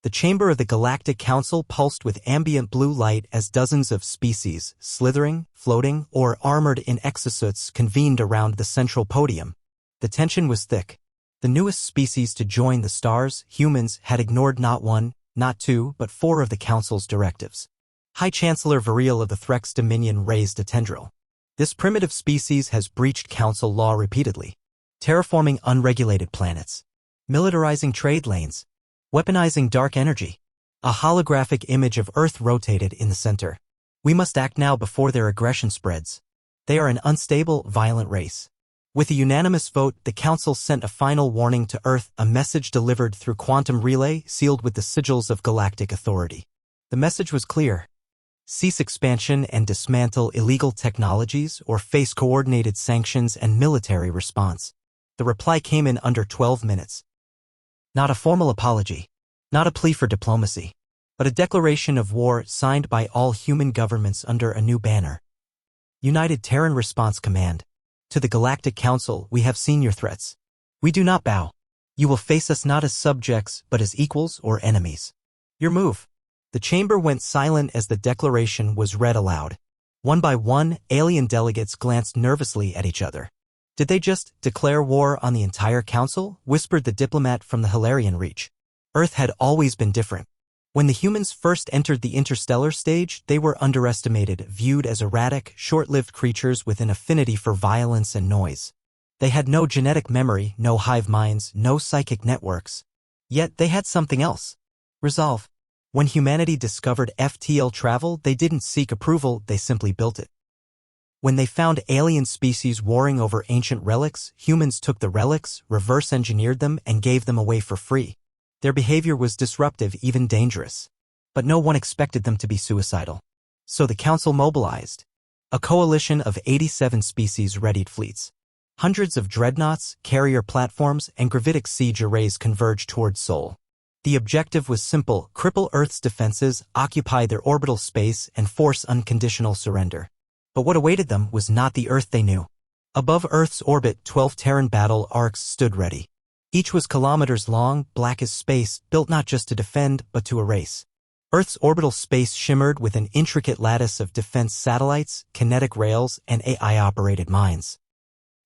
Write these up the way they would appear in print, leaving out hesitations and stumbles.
The chamber of the Galactic Council pulsed with ambient blue light as dozens of species, slithering, floating, or armored in exosuits convened around the central podium. The tension was thick. The newest species to join the stars, humans, had ignored not one, not two, but four of the Council's directives. High Chancellor Variel of the Threx Dominion raised a tendril. This primitive species has breached Council law repeatedly, terraforming unregulated planets, militarizing trade lanes, weaponizing dark energy. A holographic image of Earth rotated in the center. We must act now before their aggression spreads. They are an unstable, violent race. With a unanimous vote, the Council sent a final warning to Earth, a message delivered through quantum relay sealed with the sigils of galactic authority. The message was clear. Cease expansion and dismantle illegal technologies or face coordinated sanctions and military response. The reply came in under 12 minutes. Not a formal apology, not a plea for diplomacy, but a declaration of war signed by all human governments under a new banner. United Terran Response Command. To the Galactic Council, we have seen your threats. We do not bow. You will face us not as subjects, but as equals or enemies. Your move. The chamber went silent as the declaration was read aloud. One by one, alien delegates glanced nervously at each other. Did they just declare war on the entire council? Whispered the diplomat from the Hilarion Reach. Earth had always been different. When the humans first entered the interstellar stage, they were underestimated, viewed as erratic, short-lived creatures with an affinity for violence and noise. They had no genetic memory, no hive minds, no psychic networks. Yet they had something else. Resolve. When humanity discovered FTL travel, they didn't seek approval, they simply built it. When they found alien species warring over ancient relics, humans took the relics, reverse-engineered them, and gave them away for free. Their behavior was disruptive, even dangerous. But no one expected them to be suicidal. So the Council mobilized. A coalition of 87 species-readied fleets. Hundreds of dreadnoughts, carrier platforms, and gravitic siege arrays converged toward Sol. The objective was simple: cripple Earth's defenses, occupy their orbital space, and force unconditional surrender. But what awaited them was not the Earth they knew. Above Earth's orbit, 12 Terran battle arcs stood ready. Each was kilometers long, black as space, built not just to defend, but to erase. Earth's orbital space shimmered with an intricate lattice of defense satellites, kinetic rails, and AI-operated mines.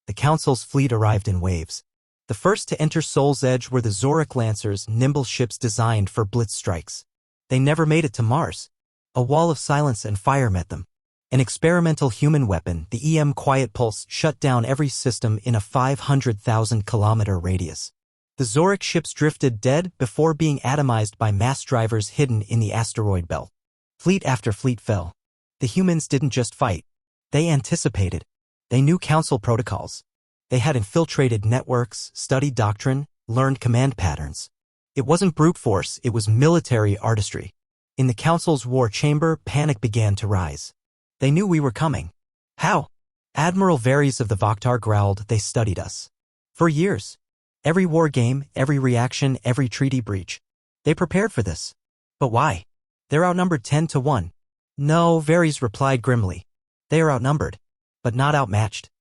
The Council's fleet arrived in waves. The first to enter Sol's Edge were the Zorik Lancers, nimble ships designed for blitz strikes. They never made it to Mars. A wall of silence and fire met them. An experimental human weapon, the EM Quiet Pulse, shut down every system in a 500,000-kilometer radius. The Zorik ships drifted dead before being atomized by mass drivers hidden in the asteroid belt. Fleet after fleet fell. The humans didn't just fight. They anticipated. They knew Council protocols. They had infiltrated networks, studied doctrine, learned command patterns. It wasn't brute force, it was military artistry. In the Council's war chamber, panic began to rise. They knew we were coming. How? Admiral Varys of the Vokhtar growled. They studied us. For years. Every war game, every reaction, every treaty breach. They prepared for this. But why? They're outnumbered 10 to 1. No, Varys replied grimly. They are outnumbered, but not outmatched.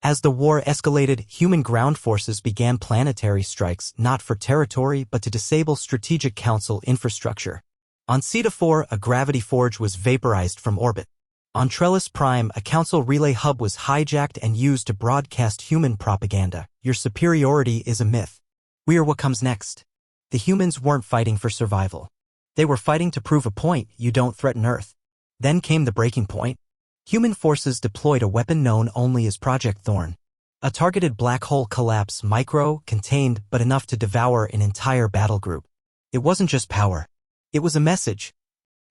As the war escalated, human ground forces began planetary strikes, not for territory, but to disable strategic Council infrastructure. On Ceta 4, a gravity forge was vaporized from orbit. On Trellis Prime, a Council relay hub was hijacked and used to broadcast human propaganda. Your superiority is a myth. We are what comes next. The humans weren't fighting for survival. They were fighting to prove a point: you don't threaten Earth. Then came the breaking point. Human forces deployed a weapon known only as Project Thorn. A targeted black hole collapse, contained, but enough to devour an entire battle group. It wasn't just power. It was a message.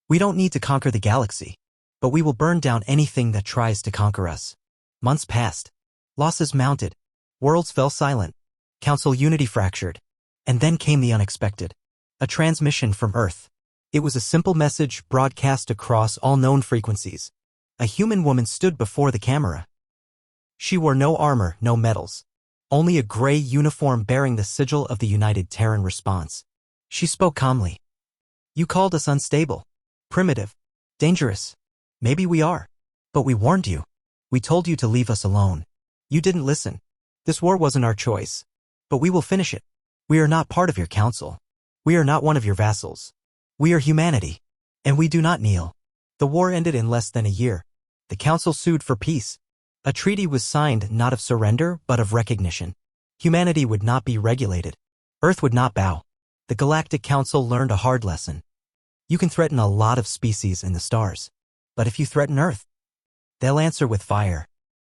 We don't need to conquer the galaxy, but we will burn down anything that tries to conquer us. Months passed. Losses mounted. Worlds fell silent. Council unity fractured. And then came the unexpected. A transmission from Earth. It was a simple message broadcast across all known frequencies. A human woman stood before the camera. She wore no armor, no medals. Only a gray uniform bearing the sigil of the United Terran Response. She spoke calmly. You called us unstable, primitive, dangerous. Maybe we are. But we warned you. We told you to leave us alone. You didn't listen. This war wasn't our choice. But we will finish it. We are not part of your council. We are not one of your vassals. We are humanity, and we do not kneel. The war ended in less than a year. The council sued for peace. A treaty was signed not of surrender but of recognition. Humanity would not be regulated. Earth would not bow. The Galactic Council learned a hard lesson. You can threaten a lot of species in the stars, but if you threaten Earth, they'll answer with fire.